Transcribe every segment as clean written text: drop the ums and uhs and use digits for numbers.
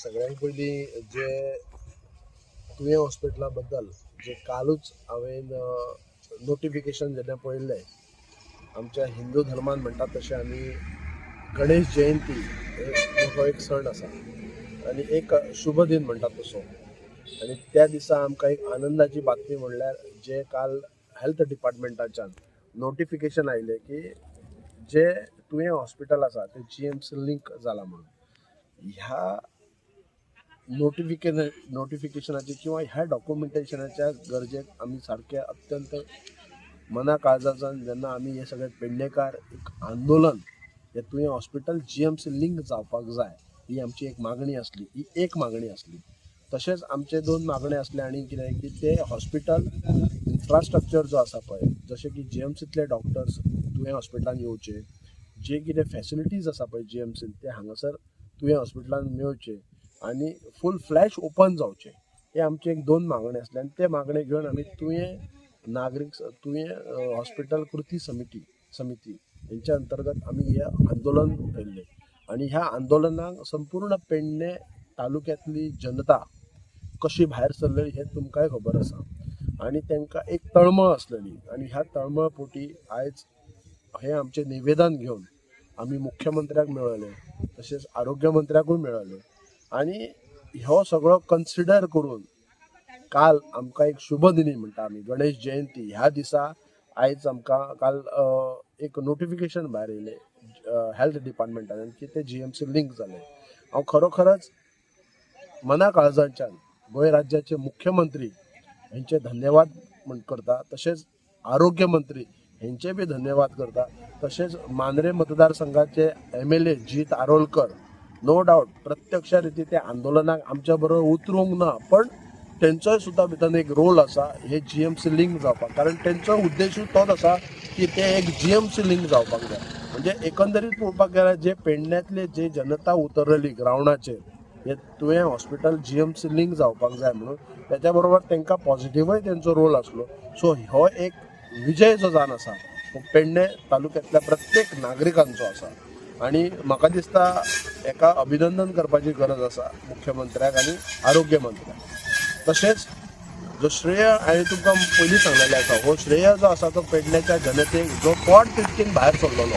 सगळ्यांत पयलीं जे तुवें हॉस्पिटला बद्दल जे कालूच हांवें नोटिफिकेशन जेन्ना पळयल्लें, आमच्या हिंदू धर्मान म्हणटात तशें आमी गणेश जयंती हो एक सण आसा आनी एक शुभ दिन म्हणटात तसो. आनी त्या दिसा आमकां एक आनंदाची बातमी म्हणल्यार जे काल हेल्थ डिपार्टमेंटाच्यान नोटिफिकेशन आयलें की जे तुवें हॉस्पिटल आसा ते GMC लिंक जाला म्हणून. ह्या नोटिफिकेशनाची किंवा ह्या डॉक्युमेंटेशनाच्या गरजेक आमी सारखे अत्यंत मना काळजाच्यान जेन्ना आमी हे सगळे पेडणेकार एक आंदोलन हे तुवें हॉस्पिटल GMC लिंक जावपाक जाय ही आमची एक मागणी आसली. तशेंच आमचे दोन मागणे आसले आनी कितें की ते हॉस्पिटल इन्फ्रास्ट्रक्चर जो आसा पळय, जशें की GMCतले डॉक्टर्स तुवें हॉस्पिटलान येवचे, जे कितें फॅसिलिटीज आसा पळय GMCन ते हांगासर तुवें हॉस्पिटलान मेळचे आनी फूल फ्लॅश ओपन जावचे, हे आमचे एक दोन मागणे आसले. आनी ते मागणे घेवन आमी तुवें हॉस्पिटल कृती समिती हेंच्या अंतर्गत आमी हे आंदोलन केल्लें. आनी ह्या आंदोलनाक संपूर्ण पेडणे तालुक्यांतली जनता कशी भायर सरलेली हे तुमकांय खबर आसा. आनी तांकां एक तळमळ आसलेली आनी ह्या तळमळ पोटी आयज हे आमचें निवेदन घेवन आमी मुख्यमंत्र्याक मेळयलें, तशेंच आरोग्य मंत्र्याकूय मेळयलें. आनी हो सगळो कन्सिडर करून काल आमकां एक शुभ दिनी म्हणटा आमी गणेश जयंती ह्या दिसा आयज आमकां काल एक नोटिफिकेशन भायर येयलें हेल्थ डिपार्टमेंटान की ते GMC लिंक जालें. हांव खरोखरच मना काळजाच्यान गोंय राज्याचे मुख्यमंत्री हेंचे धन्यवाद करता, तशेंच आरोग्य मंत्री हेंचे बी धन्यवाद करता, तशेंच मांद्रे मतदारसंघाचे MLA जीत आरोलकर नो डावट प्रत्यक्ष रिती ते आंदोलनाक आमच्या बरोबर उतरूंक ना, पण तेंचोय सुद्दां भितर एक रोल आसा हे GMC लिंक जावपाक. कारण तेंचो उद्देशूय तोच आसा की ते एक GMC लिंक जावपाक जाय. म्हणजे एकंदरीत पळोवपाक गेल्यार जे पेडण्यातले जे जनता उतरलेली ग्रावंडाचेर हे तुवें हॉस्पिटल GMC लिंक जावपाक जाय म्हणून, त्याच्या बरोबर तांकां पॉझिटिव्हय तेंचो रोल आसलो. सो हो एक विजय जो जावन आसा पेडणे तालुक्यांतल्या प्रत्येक नागरिकांचो आसा. आनी म्हाका दिसता हेका अभिनंदन करपाची गरज आसा मुख्यमंत्र्याक आनी आरोग्य मंत्र्याक. तशेंच जो श्रेय हांवें तुमकां पयलीं सांगलेलें आसा, हो श्रेय जो आसा तो पेडण्याच्या जनतेक जो पोट तिडकीन भायर सरलेलो,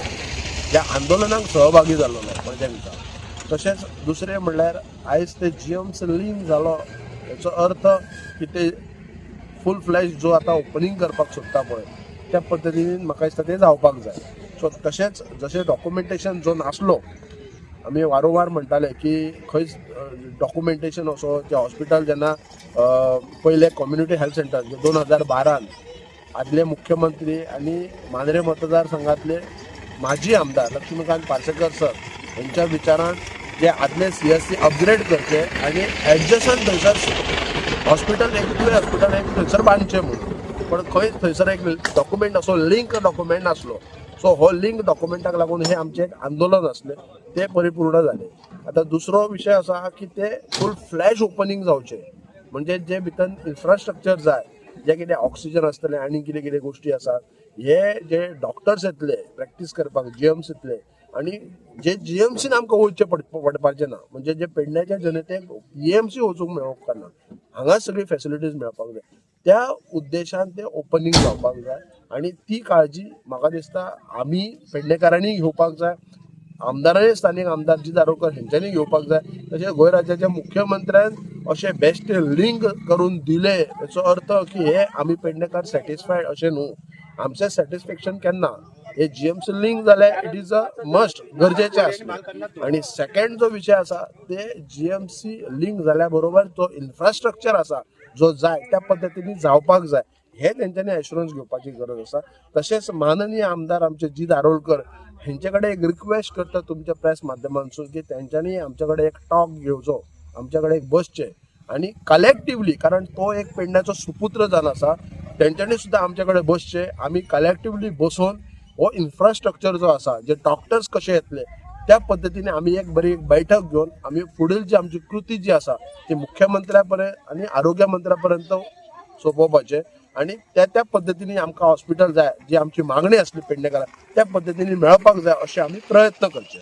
ज्या आंदोलनाक सहभागी जाल्लो तांकां. तशेंच दुसरें म्हणल्यार आयज ते GMC लिंक जालो हेचो अर्थ की ते फूल फ्लॅश जो आतां ओपनिंग करपाक सोदता पळय त्या पद्दतीन म्हाका दिसता तें जावपाक जाय. सो तशेंच जशें डॉक्युमेंटेशन जो नासलो, आमी वारंवार म्हणटाले की खंयच डॉक्युमेंटेशन असो ते हॉस्पिटल जेन्ना पयले कम्युनिटी हेल्थ सेंटर 2012 आदले मुख्यमंत्री आनी मांद्रे मतदारसंघातले माजी आमदार लक्ष्मीकांत पार्सेकर सर हेंच्या विचारान जे आदले CSC अपग्रेड करचे आनी एडजस्टन थंयसर हॉस्पिटल एक थंयसर बांदचें म्हणून, पण खंय थंयसर एक डॉक्युमेंट असो लिंक डॉक्युमेंट नासलो. सो हो लिंक डॉक्युमेंटाक लागून हे आमचें एक आंदोलन आसलें ते परिपूर्ण जालें. आतां दुसरो विशय आसा की ते फूल फ्लॅश ओपनिंग जावचें, म्हणजे जे भितर इन्फ्रास्ट्रक्चर जाय, जे कितें ऑक्सिजन आसतलें आनी कितें कितें गोश्टी आसात, हे जे डॉक्टर्स येतले प्रॅक्टीस करपाक GMCतले आनी जे GMCन आमकां वयचें पडपाचें ना, म्हणजे जे पेडण्याच्या जनतेक PMC वचूंक मेळोवंक ना, हांगा सगळी फॅसिलिटीज मेळपाक जाय, त्या उद्देशान ते ओपनिंग जावपाक जाय. आनी ती काळजी म्हाका दिसता आमी पेडणेकारांनी घेवपाक जाय, आमदारांनी स्थानीक आमदार जीत आरोलकर हेंच्यांनी घेवपाक जाय. तशेंच गोंय राज्याच्या मुख्यमंत्र्यान अशें बेस्ट लिंक करून दिले हेचो अर्थ की हे आमी पेडणेकार सॅटिस्फायड अशें न्हू. आमचें सॅटिस्फॅक्शन केन्ना हे GMC लिंक जाल्यार इट इज अ मस्ट गरजेचें आसलें. आनी सेकंड जो विशय आसा ते GMC लिंक जाल्या बरोबर तो इन्फ्रास्ट्रक्चर आसा जो जाय त्या पद्दतीन जावपाक जाय, हे तेंच्यांनी एश्युरन्स घेवपाची गरज आसा. तशेंच माननीय आमदार आमचे जीत आरोलकर हेंचे कडेन एक रिक्वेस्ट करता तुमच्या प्रेस माध्यमांतसून की तेंच्यांनी आमच्या कडेन एक टॉक घेवचो, आमच्या कडेन एक बसचें आनी कलेक्टिवली, कारण तो एक पेडण्याचो सुपुत्र जावन आसा, तेंच्यांनी सुद्दां आमच्या कडेन बसचें. आमी कलेक्टिवली बसून हो इन्फ्रास्ट्रक्चर जो आसा, जे डॉक्टर्स कशे येतले त्या पद्दतीने आमी एक बरी बैठक घेवन आमी फुडेल जी आमची कृती जी आसा ती मुख्यमंत्र्या पर्यंत आनी आरोग्य मंत्र्या पर्यंत सोंपोवपाचें आनी त्या पद्दतीन आमकां हॉस्पिटल जाय, जी आमची मागणी आसली पेडणेकारांक त्या पद्दतीन मेळपाक जाय अशें आमी प्रयत्न करचे.